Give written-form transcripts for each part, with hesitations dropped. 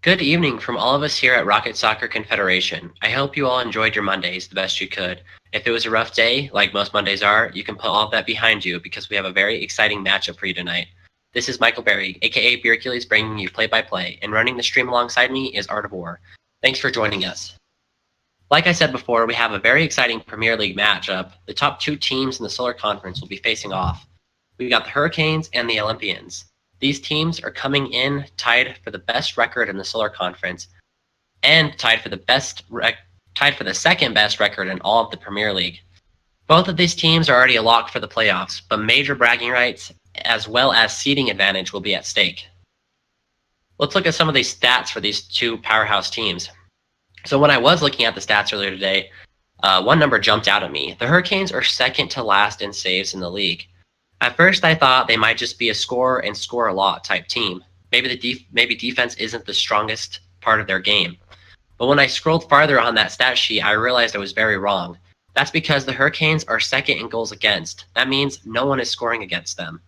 Good evening from all of us here at Rocket Soccer Confederation. I hope you all enjoyed your Mondays the best you could. If it was a rough day, like most Mondays are, you can put all of that behind you because we have a very exciting matchup for you tonight. This is Michael Berry, aka Beercules, bringing you play-by-play, and running the stream alongside me is Art of War. Thanks for joining us. Like I said before, we have a very exciting Premier League matchup. The top two teams in the Solar Conference will be facing off. We got the Hurricanes and the Olympians. These teams are coming in tied for the best record in the Solar Conference and tied for the second best record in all of the Premier League. Both of these teams are already a lock for the playoffs, but major bragging rights as well as seeding advantage will be at stake. Let's look at some of these stats for these two powerhouse teams. So when I was looking at the stats earlier today, one number jumped out at me. The Hurricanes are second to last in saves in the league. At first, I thought they might just be a score and score a lot type team. Maybe defense isn't the strongest part of their game. But when I scrolled farther on that stat sheet, I realized I was very wrong. That's because the Hurricanes are second in goals against. That means no one is scoring against them.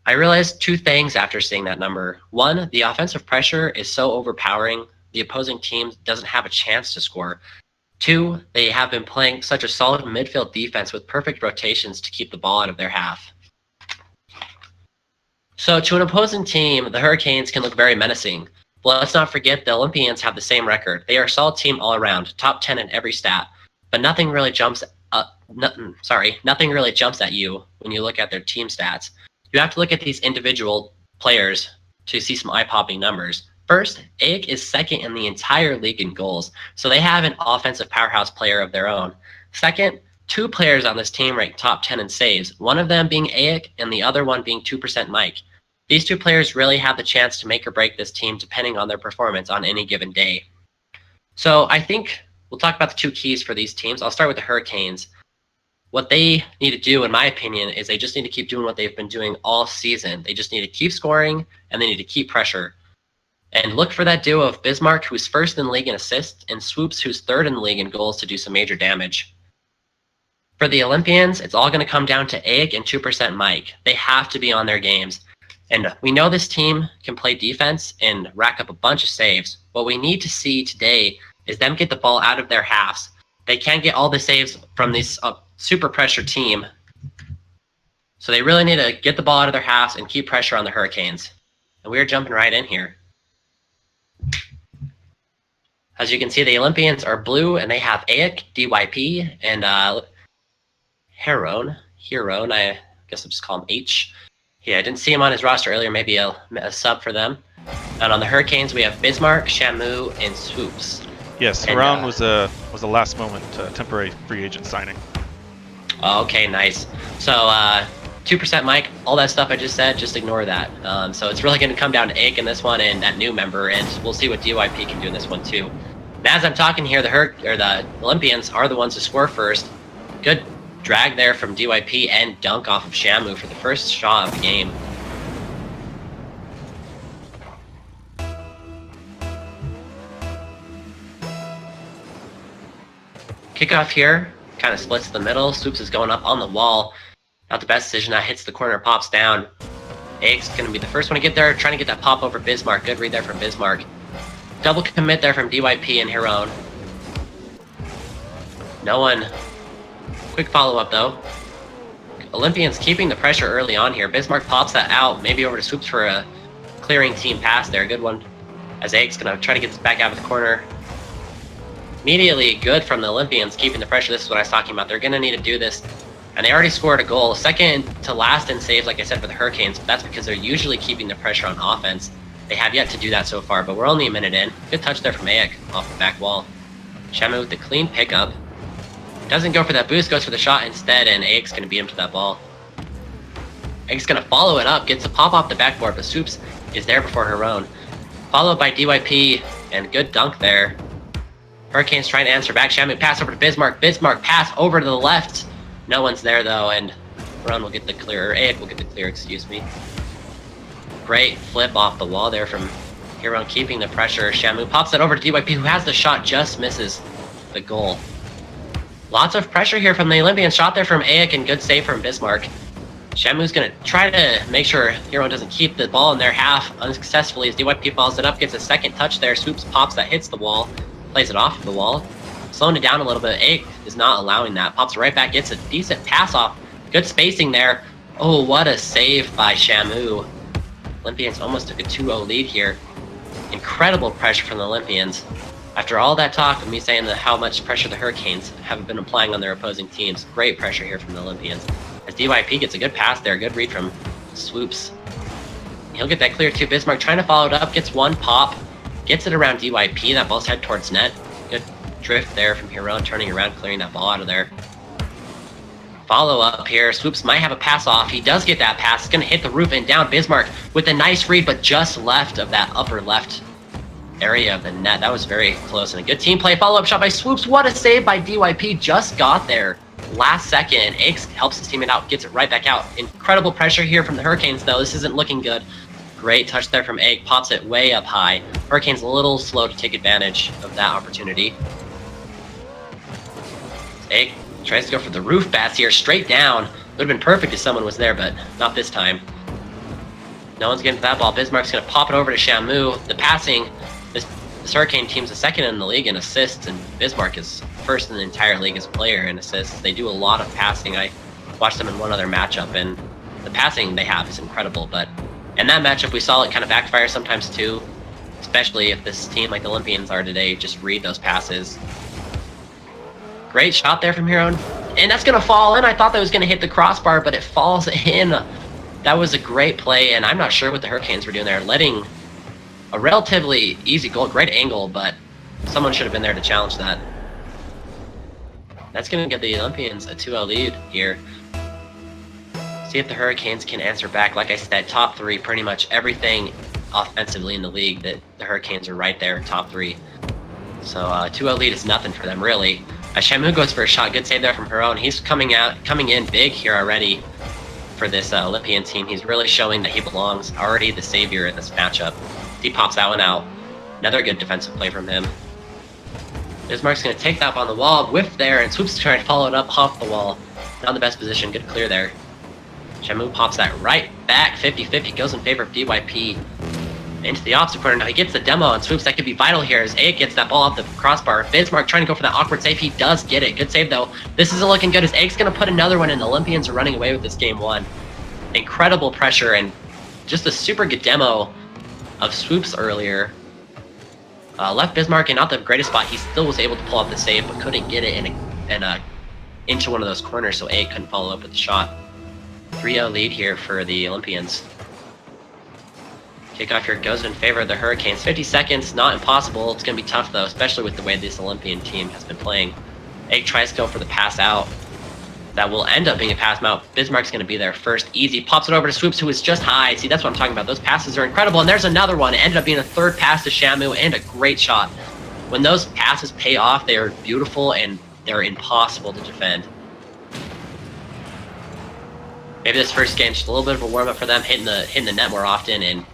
I realized two things after seeing that number. One, the offensive pressure is so overpowering, the opposing team doesn't have a chance to score. Two, they have been playing such a solid midfield defense with perfect rotations to keep the ball out of their half. So to an opposing team, the Hurricanes can look very menacing. But let's not forget the Olympians have the same record. They are a solid team all around, top 10 in every stat. But nothing really jumps at you when you look at their team stats. You have to look at these individual players to see some eye-popping numbers. First, AEK is second in the entire league in goals, so they have an offensive powerhouse player of their own. Second, two players on this team rank top 10 in saves, one of them being AEK and the other one being 2% Mike. These two players really have the chance to make or break this team depending on their performance on any given day. So I think we'll talk about the two keys for these teams. I'll start with the Hurricanes. What they need to do, in my opinion, is they just need to keep doing what they've been doing all season. They just need to keep scoring and they need to keep pressure. And look for that duo of Bismarck, who's first in the league in assists, and Swoops, who's third in the league in goals, to do some major damage. For the Olympians, it's all going to come down to AEK and 2% Mike. They have to be on their games. And we know this team can play defense and rack up a bunch of saves. What we need to see today is them get the ball out of their halves. They can't get all the saves from this super pressure team. So they really need to get the ball out of their halves and keep pressure on the Hurricanes. And we're jumping right in here. As you can see, the Olympians are blue and they have AEK, DYP, and Heron, I guess I'll just call him H. Yeah, I didn't see him on his roster earlier, maybe a sub for them. And on the Hurricanes, we have Bismarck, Shamu, and Swoops. Yes, Heron was a last moment temporary free agent signing. Okay, nice. So 2% Mike, all that stuff I just said, just ignore that. So it's really going to come down to AEK in this one and that new member, and we'll see what DYP can do in this one too. And as I'm talking here, the Olympians are the ones to score first. Good drag there from DYP and dunk off of Shamu for the first shot of the game. Kickoff here, kind of splits the middle. Swoops is going up on the wall. Not the best decision. That hits the corner, pops down. AEK's going to be the first one to get there, trying to get that pop over Bismarck. Good read there from Bismarck. Double commit there from DYP and Heron. No one. Quick follow-up, though. Olympians keeping the pressure early on here. Bismarck pops that out, maybe over to Swoops for a clearing team pass there. Good one. As AEK's going to try to get this back out of the corner. Immediately good from the Olympians, keeping the pressure. This is what I was talking about. They're going to need to do this. And they already scored a goal. Second to last in saves, like I said, for the Hurricanes. But that's because they're usually keeping the pressure on offense. They have yet to do that so far, but we're only a minute in. Good touch there from AEK off the back wall. Shamu with the clean pickup. Doesn't go for that boost, goes for the shot instead, and AEK's going to beat him to that ball. AEK's going to follow it up, gets a pop off the backboard, but Swoops is there before Heron. Followed by DYP, and good dunk there. Hurricanes trying to answer back. Shamu pass over to Bismarck. Bismarck pass over to the left. No one's there though, and Heron will get the clear, or AEK will get the clear, excuse me. Great flip off the wall there from Heron, keeping the pressure. Shamu pops it over to DYP, who has the shot, just misses the goal. Lots of pressure here from the Olympians. Shot there from AEK and good save from Bismarck. Shamu's going to try to make sure Hero doesn't keep the ball in their half unsuccessfully as DYP follows it up, gets a second touch there, swoops, pops that hits the wall, plays it off the wall, slowing it down a little bit. Egg is not allowing that, pops it right back, gets a decent pass off, good spacing there. Oh, what a save by Shamu. Olympians almost took a 2-0 lead here. Incredible pressure from the Olympians. After all that talk of me saying how much pressure the Hurricanes have been applying on their opposing teams, great pressure here from the Olympians. As DYP gets a good pass there, good read from Swoops. He'll get that clear too. Bismarck trying to follow it up, gets one pop, gets it around DYP. That ball's head towards net. Good drift there from Hero, turning around, clearing that ball out of there. Follow up here. Swoops might have a pass off. He does get that pass. It's going to hit the roof and down. Bismarck with a nice read, but just left of that upper left area of the net. That was very close and a good team play. Follow-up shot by Swoops. What a save by DYP. Just got there. Last second. Aches helps his teammate out. Gets it right back out. Incredible pressure here from the Hurricanes, though. This isn't looking good. Great touch there from Egg. Pops it way up high. Hurricanes a little slow to take advantage of that opportunity. Egg tries to go for the roof bats here, straight down. Would have been perfect if someone was there, but not this time. No one's getting to that ball. Bismarck's going to pop it over to Shamu. The passing, this Hurricane team's the second in the league in assists, and Bismarck is first in the entire league as a player in assists. They do a lot of passing. I watched them in one other matchup, and the passing they have is incredible. But in that matchup, we saw it kind of backfire sometimes too, especially if this team like the Olympians are today just read those passes. Great shot there from Hero, and that's going to fall in. I thought that was going to hit the crossbar, but it falls in. That was a great play, and I'm not sure what the Hurricanes were doing there, letting a relatively easy goal, great angle, but someone should have been there to challenge that. That's going to give the Olympians a 2-0 lead here. See if the Hurricanes can answer back. Like I said, top three, pretty much everything offensively in the league, that the Hurricanes are right there, top three. So 2-0 lead is nothing for them, really. Shamu goes for a shot. Good save there from Hero, and he's coming in big here already for this Olympian team. He's really showing that he belongs. Already the savior in this matchup. He pops that one out. Another good defensive play from him. Bismarck's going to take that up on the wall, whiff there, and Swoops trying to follow it up off the wall. Not in the best position. Good clear there. Shamu pops that right back. 50-50 goes in favor of DYP. Into the opposite corner. Now he gets the demo on Swoops. That could be vital here as Egg gets that ball off the crossbar. Bismarck trying to go for that awkward save. He does get it. Good save, though. This isn't looking good as Egg's going to put another one in. The Olympians are running away with this game one. Incredible pressure and just a super good demo of Swoops earlier. Left Bismarck in not the greatest spot. He still was able to pull off the save, but couldn't get it into one of those corners, so Egg couldn't follow up with the shot. 3-0 lead here for the Olympians. Kickoff here goes in favor of the Hurricanes. 50 seconds, not impossible. It's going to be tough, though, especially with the way this Olympian team has been playing. Egg tries to go for the pass out. That will end up being a pass out. Bismarck's going to be there first. Easy. Pops it over to Swoops, who is just high. See, that's what I'm talking about. Those passes are incredible. And there's another one. It ended up being a third pass to Shamu and a great shot. When those passes pay off, they are beautiful and they're impossible to defend. Maybe this first game's just a little bit of a warm-up for them, hitting the net more often, and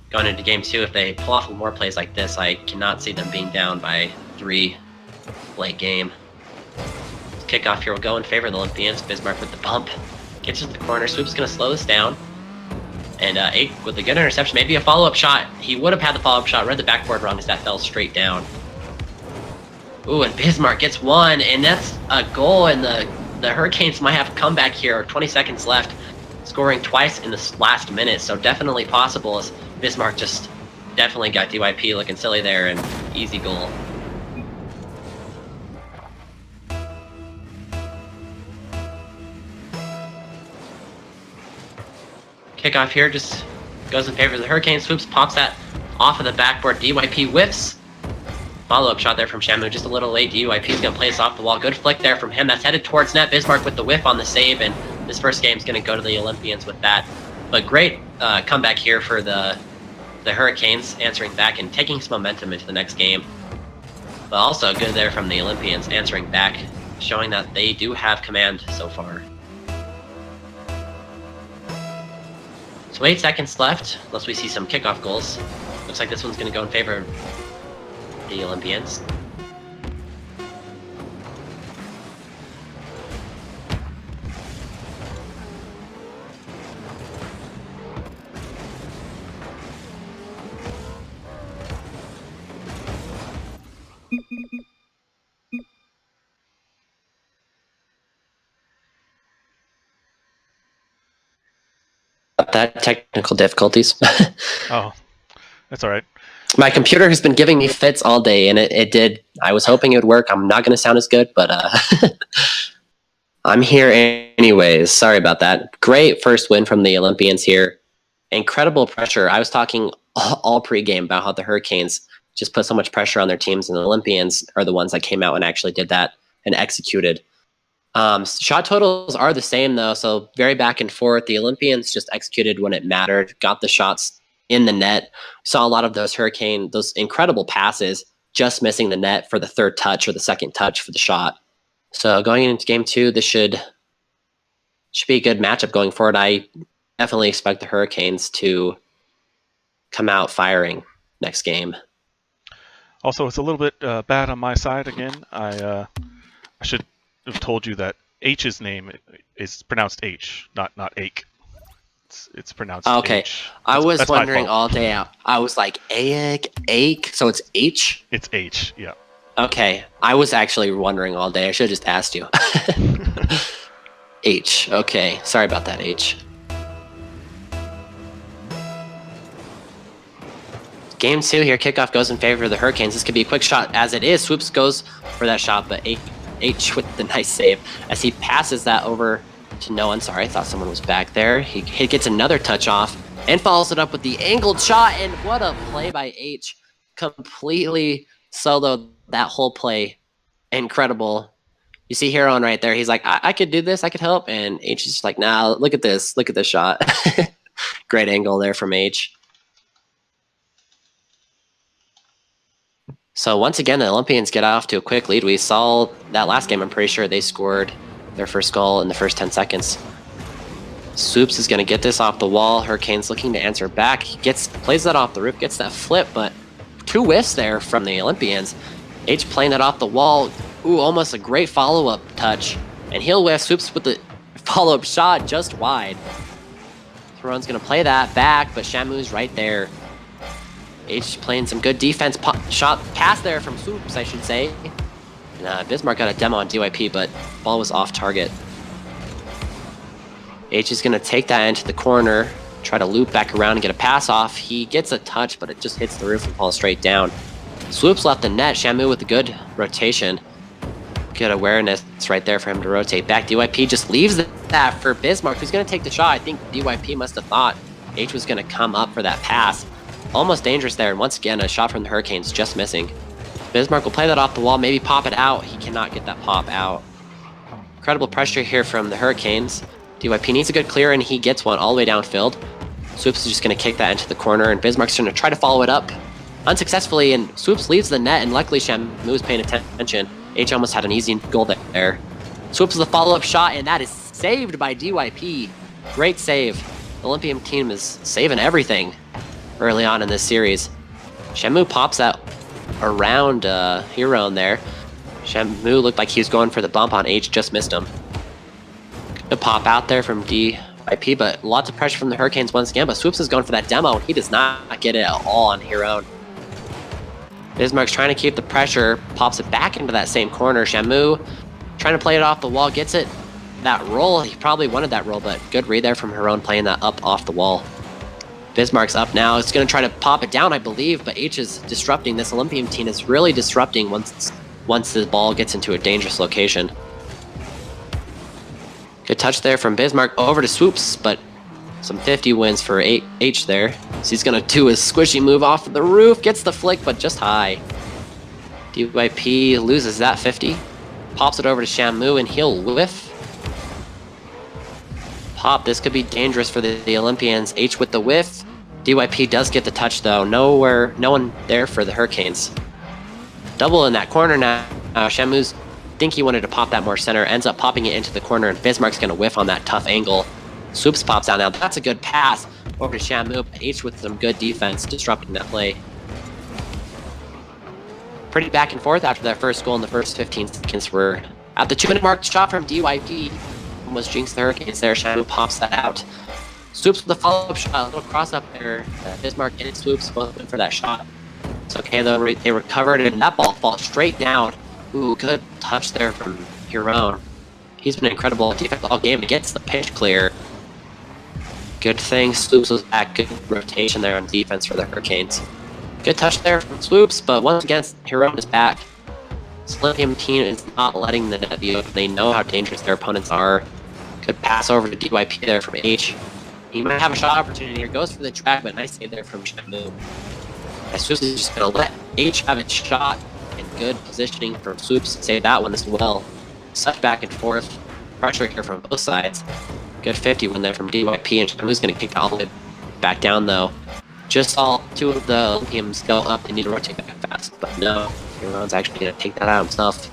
going into game two, if they pull off more plays like this, I cannot see them being down by 3 late game. Kickoff here will go in favor of the Olympians. Bismarck with the bump. Gets to the corner. Swoop's going to slow this down. And Egg with a good interception. Maybe a follow-up shot. He would have had the follow-up shot. Read the backboard wrong as that fell straight down. Ooh, and Bismarck gets one. And that's a goal. And the Hurricanes might have a comeback here. 20 seconds left. Scoring twice in this last minute. So definitely possible as Bismarck just definitely got DYP looking silly there, and easy goal. Kickoff here just goes in favor of the Hurricanes. Swoops pops that off of the backboard. DYP whiffs. Follow-up shot there from Shamu, just a little late. DYP's going to place off the wall. Good flick there from him. That's headed towards net. Bismarck with the whiff on the save, and this first game's going to go to the Olympians with that. But great comeback here for the Hurricanes, answering back and taking some momentum into the next game. But also good there from the Olympians, answering back, showing that they do have command so far. So 8 seconds left, unless we see some kickoff goals. Looks like this one's going to go in favor of the Olympians. That technical difficulties. Oh, that's all right. My computer has been giving me fits all day, and it did. I was hoping it would work. I'm not going to sound as good, but I'm here anyways. Sorry about that. Great first win from the Olympians here. Incredible pressure. I was talking all pregame about how the Hurricanes just put so much pressure on their teams, and the Olympians are the ones that came out and actually did that and executed. Shot totals are the same, though, so very back and forth. The Olympians just executed when it mattered, got the shots in the net. Saw a lot of those incredible passes, just missing the net for the third touch or the second touch for the shot. So going into game 2, this should be a good matchup going forward. I definitely expect the Hurricanes to come out firing next game. Also, it's a little bit bad on my side again. I should have told you that H's name is pronounced H, not Ake. It's pronounced okay. H. I was wondering all day out. I was like, Ake, so it's H? It's H, yeah. Okay. I was actually wondering all day. I should have just asked you. H. Okay. Sorry about that, H. Game 2 here. Kickoff goes in favor of the Hurricanes. This could be a quick shot as it is. Swoops goes for that shot, but H with the nice save as he passes that over to no one. Sorry, I thought someone was back there. He gets another touch off and follows it up with the angled shot, and what a play by H. Completely soloed that whole play. Incredible. You see Heron right there. He's like, I could do this. I could help. And H is just like, nah, look at this. Look at this shot. Great angle there from H. So once again, the Olympians get off to a quick lead. We saw that last game. I'm pretty sure they scored their first goal in the first 10 seconds. Swoops is going to get this off the wall. Hurricanes looking to answer back. He plays that off the roof, gets that flip, but 2 whiffs there from the Olympians. H playing that off the wall. Ooh, almost a great follow-up touch. And he'll whiff. Swoops with the follow-up shot just wide. Theron's going to play that back, but Shamu's right there. H playing some good defense, pass there from Swoops, I should say. And Bismarck got a demo on DYP, but ball was off target. H is going to take that into the corner, try to loop back around and get a pass off. He gets a touch, but it just hits the roof and falls straight down. Swoops left the net. Shamu with a good rotation. Good awareness right there for him to rotate back. DYP just leaves that for Bismarck, who's going to take the shot. I think DYP must have thought H was going to come up for that pass. Almost dangerous there, and once again, a shot from the Hurricanes just missing. Bismarck will play that off the wall, maybe pop it out. He cannot get that pop out. Incredible pressure here from the Hurricanes. DYP needs a good clear, and he gets one all the way downfield. Swoops is just going to kick that into the corner, and Bismarck's going to try to follow it up unsuccessfully, and Swoops leaves the net, and luckily Shamu was paying attention. H almost had an easy goal there. Swoops with a follow-up shot, and that is saved by DYP. Great save. The Olympian team is saving everything early on in this series. Shamu pops that around Heron there. Shamu looked like he was going for the bump on H, just missed him. A pop out there from DYP, but lots of pressure from the Hurricanes once again, but Swoops is going for that demo, and he does not get it at all on Heron. Bismarck's trying to keep the pressure, pops it back into that same corner. Shamu trying to play it off the wall, gets it. That roll, he probably wanted that roll, but good read there from Heron playing that up off the wall. Bismarck's up now. It's going to try to pop it down, I believe, but H is disrupting. This Olympian team is really disrupting once the ball gets into a dangerous location. Good touch there from Bismarck over to Swoops, but some 50 wins for H there. So he's going to do his squishy move off the roof, gets the flick, but just high. DYP loses that 50. Pops it over to Shamu, and he'll whiff. Pop, this could be dangerous for the Olympians. H with the whiff. DYP does get the touch, though. No one there for the Hurricanes. Double in that corner now. Shamu's think he wanted to pop that more center, ends up popping it into the corner, and Bismarck's going to whiff on that tough angle. Swoops pops out now. That's a good pass over to Shamu. H with some good defense, disrupting that play. Pretty back and forth after that first goal in the first 15 seconds. We're at the 2-minute mark. Shot from DYP. Almost jinxed the Hurricanes there. Shamu pops that out. Swoops with a follow-up shot. A little cross up there. Bismarck and Swoops both went for that shot. It's okay though, they recovered and that ball falls straight down. Ooh, good touch there from Huron. He's been incredible defense all game. He gets the pitch clear. Good thing Swoops was back. Good rotation there on defense for the Hurricanes. Good touch there from Swoops, but once again, Huron is back. This Olympian team is not letting the net be open. They know how dangerous their opponents are. Good pass over to DYP there from H. He might have a shot opportunity here. Goes for the track, but nice save there from Shamu. Swoops is just going to let H have its shot. And good positioning from Swoops to save that one as well. Such back and forth. Pressure here from both sides. Good 50 win there from DYP, and Shamu's going to kick all the way back down though. Just saw two of the Olympians go up. They need to rotate back fast, but no. Huron's actually going to take that out himself.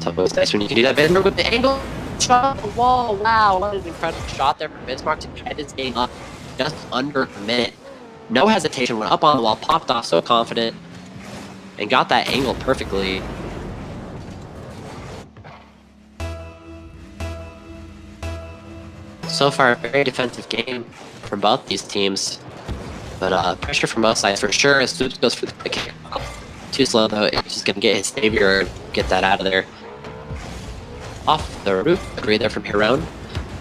So it was nice when you can do that. Bismarck with the angle. Shot the wall. Wow, what an incredible shot there from Bismarck to tie this game up just under a minute. No hesitation, went up on the wall, popped off so confident, and got that angle perfectly. So far, a very defensive game from both these teams, but pressure from both sides for sure as Swoops goes for the quick kick. Too slow though, it's just going to get his savior, get that out of there. Off the roof, agree there from Huron.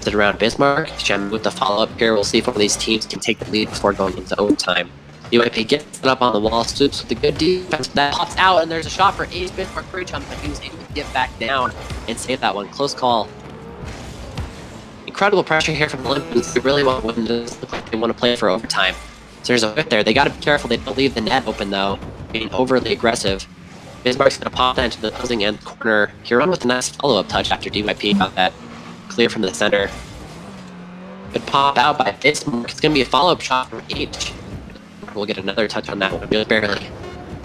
Sit around Bismarck. Shamu with the follow-up here. We'll see if one of these teams can take the lead before going into overtime. UAP gets it up on the wall. Swoops with a good defense. That pops out, and there's a shot for Ace. Bismarck free jump, but he was able to get back down and save that one. Close call. Incredible pressure here from the Olympians. They really want to win this. Look like they want to play for overtime. So there's a whip there. They got to be careful. They don't leave the net open, though. Being overly aggressive. Bismarck's going to pop that into the opposing end corner. Huron with a nice follow-up touch after DYP got that clear from the center. Good pop out by Bismarck. It's going to be a follow-up shot from H. We'll get another touch on that one, just barely.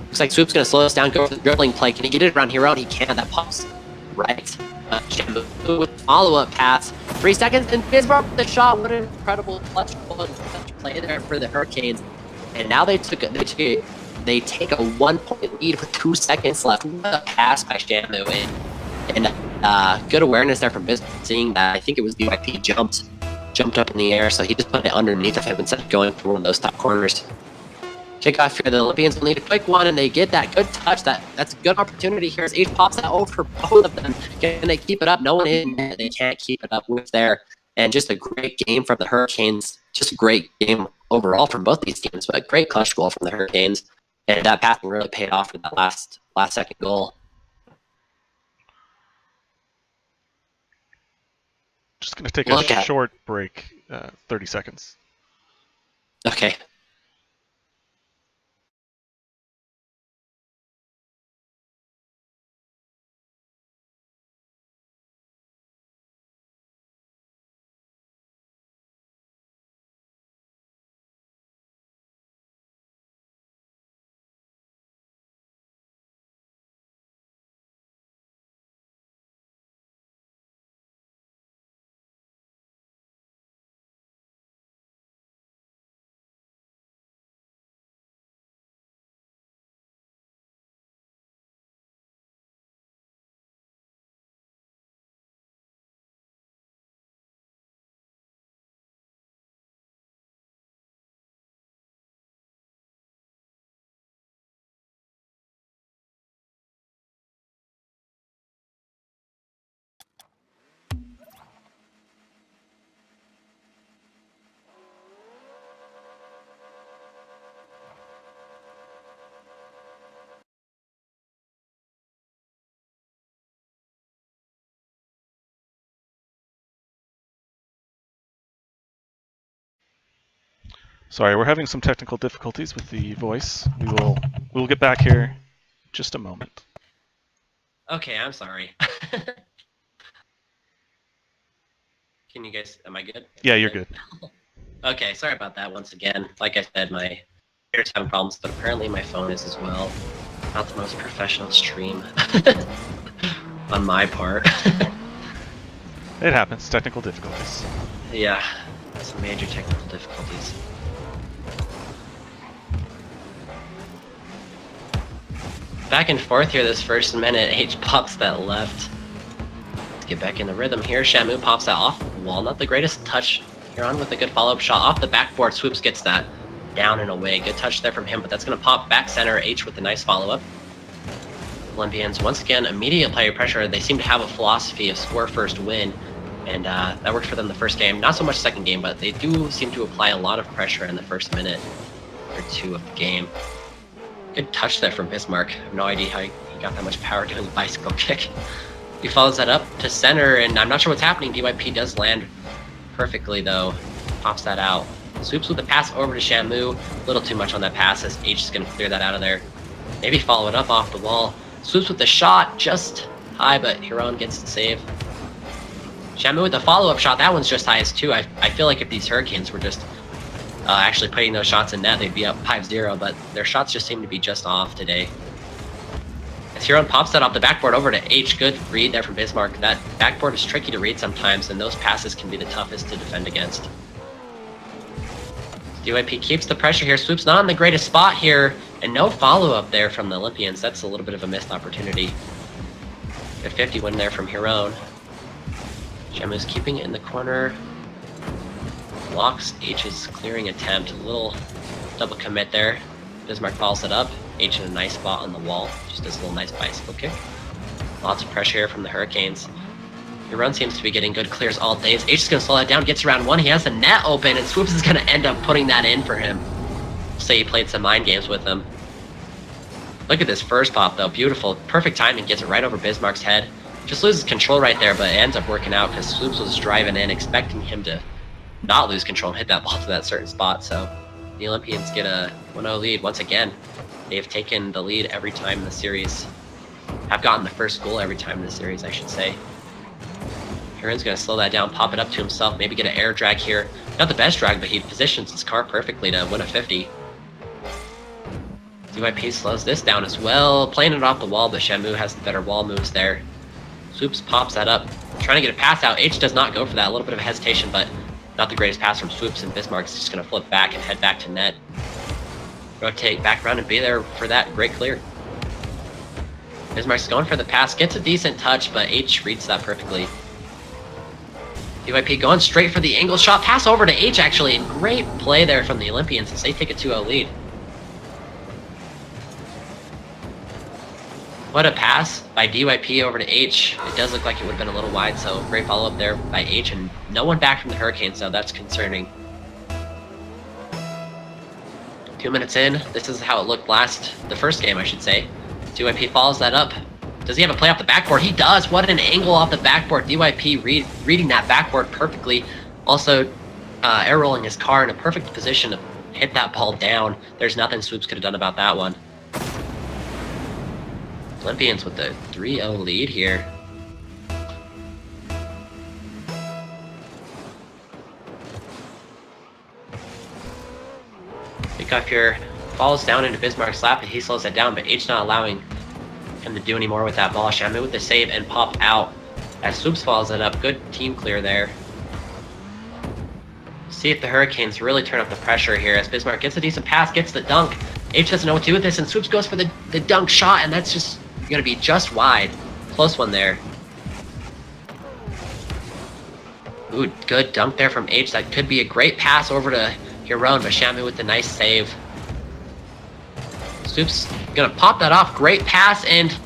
Looks like Swoop's going to slow us down, go for the dribbling play. Can he get it around Huron? He can. That pops right. Shamu with follow-up pass. 3 seconds, and Bismarck with the shot. What an incredible clutch play there for the Hurricanes. And now they take a 1-point lead with 2 seconds left. What a pass by Shamu. And good awareness there from Bismarck, seeing that I think it was DYP jumped up in the air, so he just put it underneath of him instead of going for one of those top corners. Kickoff here, the Olympians will need a quick one, and they get that good touch. That's a good opportunity here as H pops that over both of them. Can they keep it up? No one in there. They can't keep it up with there. And just a great game from the Hurricanes. Just a great game overall from both these teams, but a great clutch goal from the Hurricanes. And that passing really paid off for that last second goal. Just going to take a short break, 30 seconds. Okay. Sorry, we're having some technical difficulties with the voice. We will get back here in just a moment. Okay, I'm sorry. Can you guys, am I good? Yeah, you're good. Okay, sorry about that once again. Like I said, my computer's having problems, but apparently my phone is as well. Not the most professional stream on my part. It happens, technical difficulties. Yeah, some major technical difficulties. Back and forth here this first minute. H pops that left. Let's get back in the rhythm here. Shamu pops that off the wall. Not the greatest touch here on with a good follow-up shot off the backboard. Swoops gets that. down and away. Good touch there from him, but that's going to pop back center. H with a nice follow-up. Olympians, once again, immediate player pressure. They seem to have a philosophy of score first, win, and that worked for them the first game. Not so much second game, but they do seem to apply a lot of pressure in the first minute or two of the game. Good touch there from Bismarck. I have no idea how he got that much power doing the bicycle kick. He follows that up to center, and I'm not sure what's happening. DYP does land perfectly, though. Pops that out. Swoops with the pass over to Shamu. A little too much on that pass, as H is going to clear that out of there. Maybe follow it up off the wall. Swoops with the shot, just high, but Hiron gets the save. Shamu with the follow-up shot. That one's just high as 2. I feel like if these Hurricanes were just actually putting those shots in net, they'd be up 5-0, but their shots just seem to be just off today. As Hiron pops that off the backboard over to H, good read there from Bismarck. That backboard is tricky to read sometimes, and those passes can be the toughest to defend against. DYP keeps the pressure here. Swoops not in the greatest spot here, and no follow-up there from the Olympians. That's a little bit of a missed opportunity. Good 50 win there from Hiron. Shamu's keeping it in the corner. Blocks H's clearing attempt. A little double commit there. Bismarck follows it up. H in a nice spot on the wall. Just does a little nice bicycle kick. Lots of pressure here from the Hurricanes. Hiron seems to be getting good clears all day. H is going to slow that down. Gets around 1. He has the net open, and Swoops is going to end up putting that in for him. Say he played some mind games with him. Look at this first pop, though. Beautiful. Perfect timing. Gets it right over Bismarck's head. Just loses control right there, but it ends up working out because Swoops was driving in, expecting him to not lose control and hit that ball to that certain spot. So the Olympians get a 1-0 lead once again. They've taken the lead every time in the series. Have gotten the first goal every time in the series, I should say. Hiron's going to slow that down, pop it up to himself, maybe get an air drag here. Not the best drag, but he positions his car perfectly to win a 50. DYP slows this down as well, playing it off the wall, but Shamu has the better wall moves there. Swoops pops that up, trying to get a pass out. H does not go for that, a little bit of a hesitation, but not the greatest pass from Swoops, and Bismarck's just going to flip back and head back to net. Rotate back around and be there for that great clear. Bismarck's going for the pass, gets a decent touch, but H reads that perfectly. DYP going straight for the angle shot, pass over to H actually, and great play there from the Olympians as they take a 2-0 lead. What a pass by DYP over to H. It does look like it would have been a little wide, so great follow-up there by H, and no one back from the Hurricanes, so that's concerning. 2 minutes in, this is how it looked the first game, I should say. DYP follows that up. Does he have a play off the backboard? He does. What an angle off the backboard. DYP reading that backboard perfectly. Also, air rolling his car in a perfect position to hit that ball down. There's nothing Swoops could have done about that one. Olympians with the 3-0 lead here. Kickoff here falls down into Bismarck's lap, and he slows it down, but H not allowing him to do any more with that ball. Shamu with the save and pop out as Swoops follows it up. Good team clear there. See if the Hurricanes really turn up the pressure here as Bismarck gets a decent pass, gets the dunk. H doesn't know what to do with this, and Swoops goes for the dunk shot, and that's just going to be just wide. Close one there. Ooh, good dunk there from H. That could be a great pass over to Hiron, but Shamu with the nice save. Swoops gonna pop that off. Great pass, and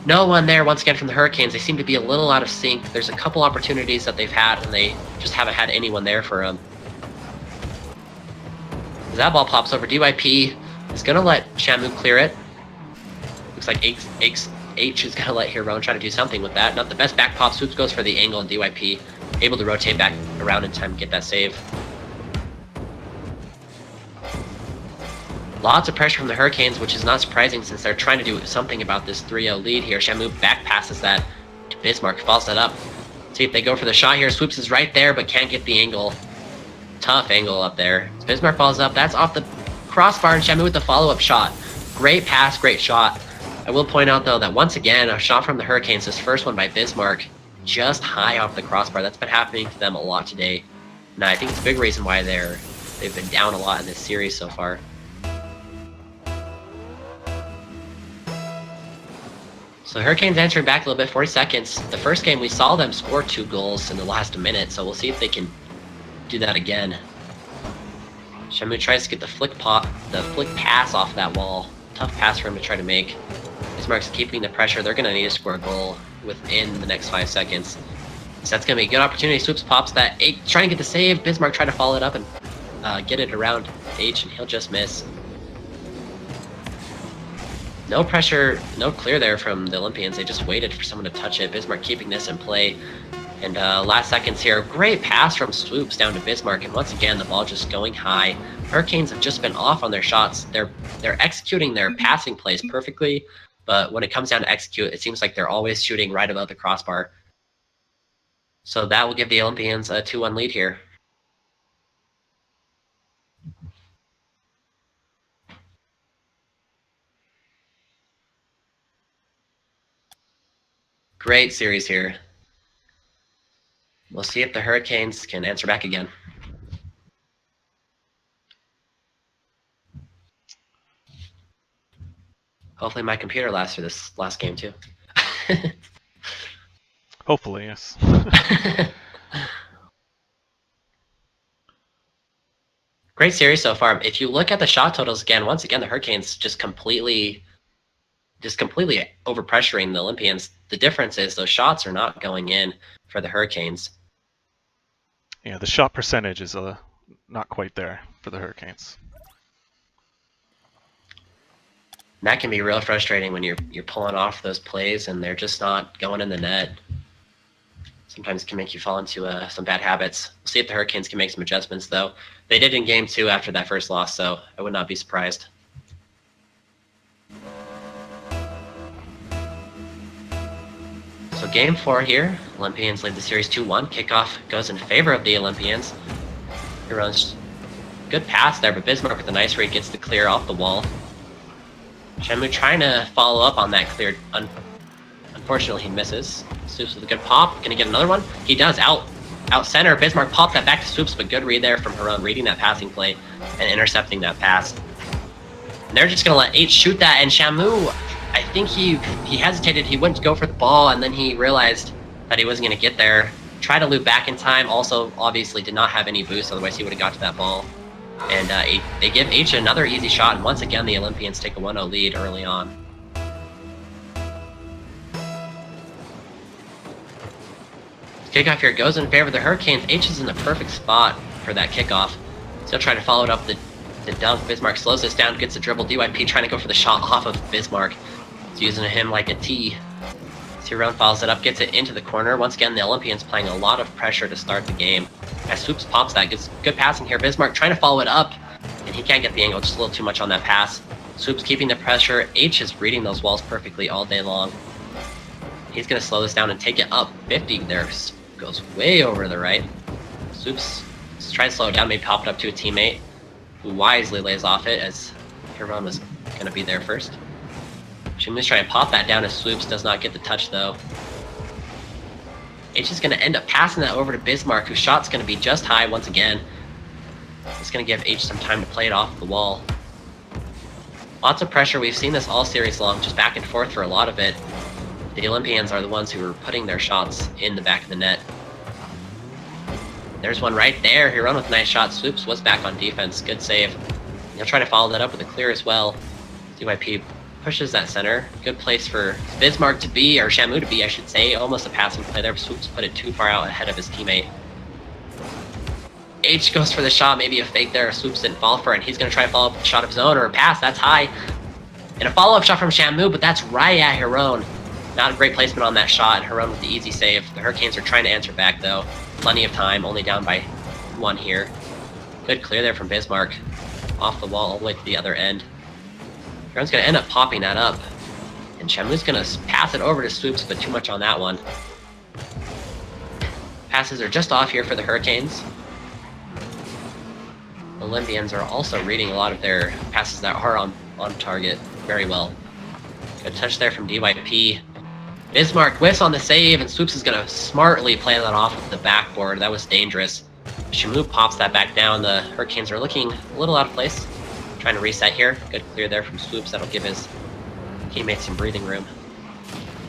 no one there once again from the Hurricanes. They seem to be a little out of sync. There's a couple opportunities that they've had, and they just haven't had anyone there for them. As that ball pops over, DYP is gonna let Shamu clear it. Looks like H is gonna let Hiron try to do something with that. Not the best back pop. Swoops goes for the angle, and DYP able to rotate back around in time to get that save. Lots of pressure from the Hurricanes, which is not surprising since they're trying to do something about this 3-0 lead here. Shamu back passes that to Bismarck, follows that up. See if they go for the shot here. Swoops is right there, but can't get the angle. Tough angle up there. Bismarck follows up. That's off the crossbar, and Shamu with the follow-up shot. Great pass, great shot. I will point out, though, that once again, a shot from the Hurricanes, this first one by Bismarck, just high off the crossbar. That's been happening to them a lot today. And I think it's a big reason why they've been down a lot in this series so far. So Hurricanes answering back a little bit, 40 seconds. The first game we saw them score 2 goals in the last minute, so we'll see if they can do that again. Shamu tries to get the flick pass off that wall. Tough pass for him to try to make. Bismarck's keeping the pressure. They're going to need to score a goal within the next 5 seconds. So that's going to be a good opportunity. Swoops pops that. Trying to get the save. Bismarck trying to follow it up and get it around H, and he'll just miss. No pressure, no clear there from the Olympians. They just waited for someone to touch it. Bismarck keeping this in play. And last seconds here, great pass from Swoops down to Bismarck, and once again the ball just going high. Hurricanes have just been off on their shots. They're executing their passing plays perfectly, but when it comes down to execute, it seems like they're always shooting right above the crossbar. So that will give the Olympians a 2-1 lead here. Great series here. We'll see if the Hurricanes can answer back again. Hopefully my computer lasts for this last game too. Hopefully, yes. Great series so far. If you look at the shot totals again, once again the Hurricanes just completely overpressuring the Olympians. The difference is those shots are not going in for the Hurricanes. Yeah, the shot percentage is not quite there for the Hurricanes. And that can be real frustrating when you're pulling off those plays and they're just not going in the net. Sometimes it can make you fall into some bad habits. We'll see if the Hurricanes can make some adjustments, though. They did in Game 2 after that first loss, so I would not be surprised. So Game 4 here, Olympians lead the series 2-1. Kickoff goes in favor of the Olympians. He runs good pass there, but Bismarck with a nice read gets the clear off the wall. Shamu trying to follow up on that clear. Unfortunately, he misses. Swoops with a good pop. Gonna get another one. He does. Out center. Bismarck popped that back to Swoops, but good read there from Haron, reading that passing play and intercepting that pass. And they're just gonna let H shoot that, and Shamu, I think he hesitated. He went to go for the ball, and then he realized that he wasn't gonna get there. Tried to loop back in time. Also, obviously, did not have any boost. Otherwise, he would have got to that ball. And they give H another easy shot, and once again, the Olympians take a 1-0 lead early on. Kickoff here goes in favor of the Hurricanes. H is in the perfect spot for that kickoff. Still trying to follow it up the dunk. Bismarck slows this down, gets the dribble. DYP trying to go for the shot off of Bismarck. He's using him like a T. Tyrone follows it up, gets it into the corner. Once again, the Olympians playing a lot of pressure to start the game. As Swoops pops that, gets good passing here. Bismarck trying to follow it up, and he can't get the angle, just a little too much on that pass. Swoops keeping the pressure. H is reading those walls perfectly all day long. He's going to slow this down and take it up 50 there. Goes way over to the right. Swoops tries to slow it down, maybe pop it up to a teammate, who wisely lays off it as Hiron was going to be there first. Shamu's trying to pop that down as Swoops does not get the touch though. H is going to end up passing that over to Bismarck, whose shot's going to be just high once again. It's going to give H some time to play it off the wall. Lots of pressure. We've seen this all series long, just back and forth for a lot of it. The Olympians are the ones who are putting their shots in the back of the net. There's one right there. Hiron with a nice shot. Swoops was back on defense. Good save. He'll try to follow that up with a clear as well. DYP pushes that center. Good place for Bismarck to be, or Shamu to be, I should say. Almost a passing play there. Swoops put it too far out ahead of his teammate. H goes for the shot. Maybe a fake there. Swoops didn't fall for it. And he's going to try to follow up with a shot of his own or a pass. That's high. And a follow-up shot from Shamu, but that's right at Hiron. Not a great placement on that shot, and Haron with the easy save. The Hurricanes are trying to answer back, though. Plenty of time, only down by 1 here. Good clear there from Bismarck. Off the wall all the way to the other end. Haron's going to end up popping that up. And Shamu's going to pass it over to Swoops, but too much on that one. Passes are just off here for the Hurricanes. Olympians are also reading a lot of their passes that are on target very well. Good touch there from DYP. Bismarck whiffs on the save, and Swoops is going to smartly play that off of the backboard. That was dangerous. Shamu pops that back down. The Hurricanes are looking a little out of place. Trying to reset here. Good clear there from Swoops. That'll give his teammates some breathing room.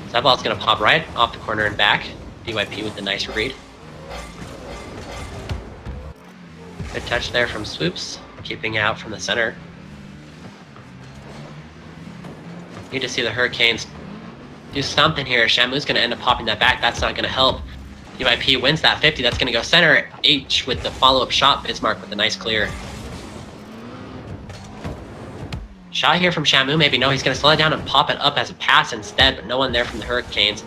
So that ball's going to pop right off the corner and back. DYP with the nice read. Good touch there from Swoops. keeping out from the center. Need to see the Hurricanes do something here. Shamu's going to end up popping that back. That's not going to help. DYP wins that 50. That's going to go center. H with the follow-up shot. Bismarck with a nice clear. Shot here from Shamu. Maybe no, he's going to slow it down and pop it up as a pass instead, but no one there from the Hurricanes.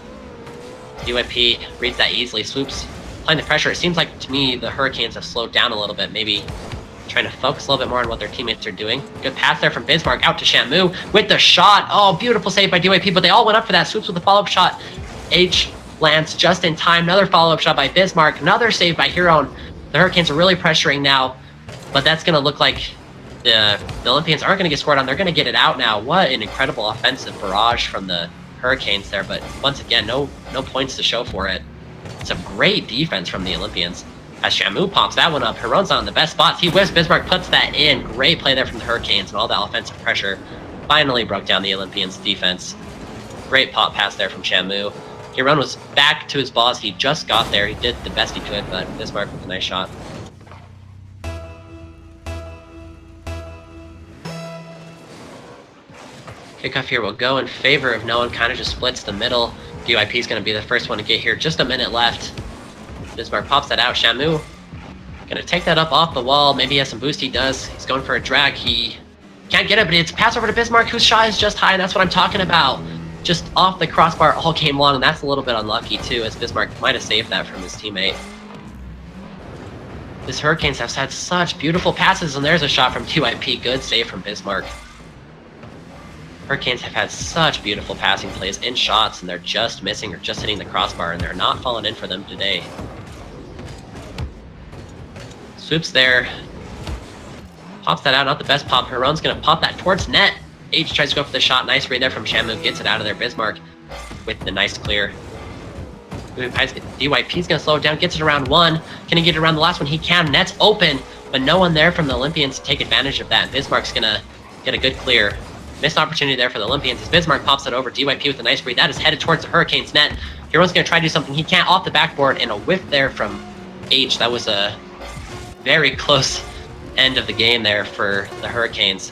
DYP reads that easily. Swoops applying the pressure. It seems like to me the Hurricanes have slowed down a little bit. Maybe trying to focus a little bit more on what their teammates are doing. Good pass there from Bismarck out to Shamu with the shot. Oh, beautiful save by DYP, but they all went up for that. Swoops with the follow-up shot. H lands just in time. Another follow-up shot by Bismarck. Another save by Huron. The Hurricanes are really pressuring now, but that's going to look like the Olympians aren't going to get scored on. They're going to get it out now. What an incredible offensive barrage from the Hurricanes there, but once again, no points to show for it. It's a great defense from the Olympians. As Shamu pops that one up, Huron's on the best spots. He whiffs, Bismarck puts that in. Great play there from the Hurricanes, and all that offensive pressure finally broke down the Olympians' defense. Great pop pass there from Shamu. Huron was back to his balls. He just got there. He did the best he could, but Bismarck with a nice shot. Kickoff here will go in favor of no one. Kind of just splits the middle. DYP is going to be the first one to get here. Just a minute left. Bismarck pops that out. Shamu going to take that up off the wall. Maybe he has some boost. He does. He's going for a drag. He can't get it, but it's a pass over to Bismarck, whose shot is just high, and that's what I'm talking about. Just off the crossbar all game long, and that's a little bit unlucky too, as Bismarck might have saved that from his teammate. This Hurricanes have had such beautiful passes, and there's a shot from DYP. Good save from Bismarck. Hurricanes have had such beautiful passing plays in shots, and they're just missing or just hitting the crossbar, and they're not falling in for them today. Swoops there. Pops that out, not the best pop. Huron's going to pop that towards net. H tries to go for the shot. Nice read there from Shamu. Gets it out of there. Bismarck with the nice clear. DYP's going to slow it down. Gets it around one. Can he get it around the last one? He can. Net's open, but no one there from the Olympians to take advantage of that. Bismarck's going to get a good clear. Missed opportunity there for the Olympians as Bismarck pops it over. DYP with a nice read. That is headed towards the Hurricanes net. Huron's going to try to do something. He can't off the backboard, and a whiff there from H. That was a very close end of the game there for the Hurricanes.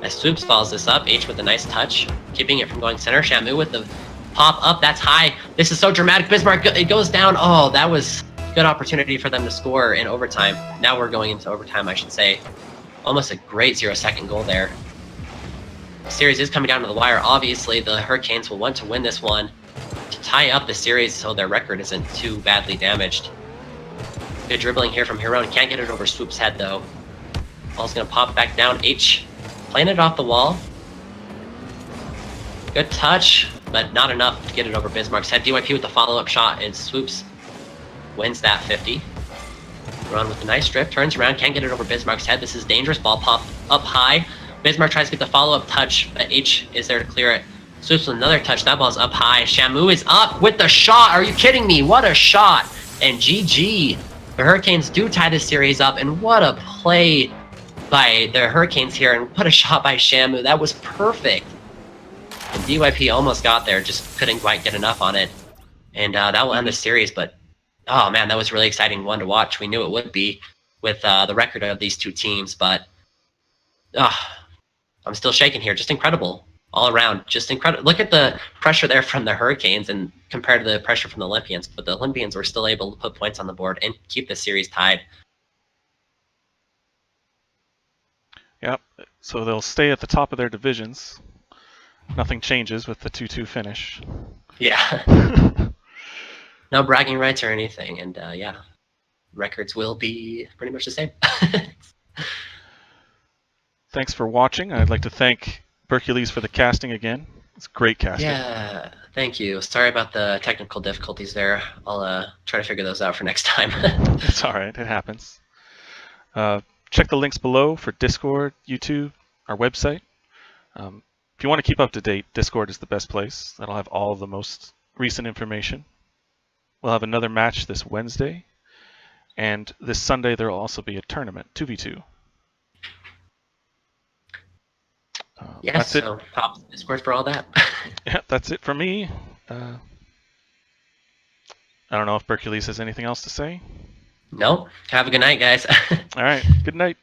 As Swoops follows this up, H with a nice touch, keeping it from going center. Shamu with the pop up. That's high. This is so dramatic. Bismarck, it goes down. Oh, that was a good opportunity for them to score in overtime. Now we're going into overtime, I should say. Almost a great 0-second goal there. The series is coming down to the wire. Obviously, the Hurricanes will want to win this one to tie up the series so their record isn't too badly damaged. Good dribbling here from Huron. Can't get it over Swoop's head, though. Ball's going to pop back down. H playing it off the wall. Good touch, but not enough to get it over Bismarck's head. DYP with the follow-up shot, and Swoops wins that 50. Huron with a nice drift. Turns around. Can't get it over Bismarck's head. This is dangerous. Ball popped up high. Bismarck tries to get the follow-up touch, but H is there to clear it. Swoops with another touch. That ball's up high. Shamu is up with the shot. Are you kidding me? What a shot. And GG. The Hurricanes do tie this series up, and what a play by the Hurricanes here, and what a shot by Shamu. That was perfect. And DYP almost got there, just couldn't quite get enough on it. And that will end the series, but oh man, that was a really exciting one to watch. We knew it would be with the record of these two teams, but I'm still shaking here. Just incredible all around. Just incredible. Look at the pressure there from the Hurricanes and compared to the pressure from the Olympians, but the Olympians were still able to put points on the board and keep the series tied. Yep, so they'll stay at the top of their divisions. Nothing changes with the 2-2 finish. Yeah. No bragging rights or anything, and yeah, records will be pretty much the same. Thanks for watching. I'd like to thank Hercules for the casting again. It's great casting. Yeah, thank you. Sorry about the technical difficulties there. I'll try to figure those out for next time. It's all right. It happens. Check the links below for Discord, YouTube, our website. If you want to keep up to date, Discord is the best place. That'll have all of the most recent information. We'll have another match this Wednesday, and this Sunday there will also be a tournament, 2v2. Yes, that's it. So pop Discord for all that. Yeah, that's it for me. I don't know if Hercules has anything else to say. Nope. Have a good night, guys. All right. Good night.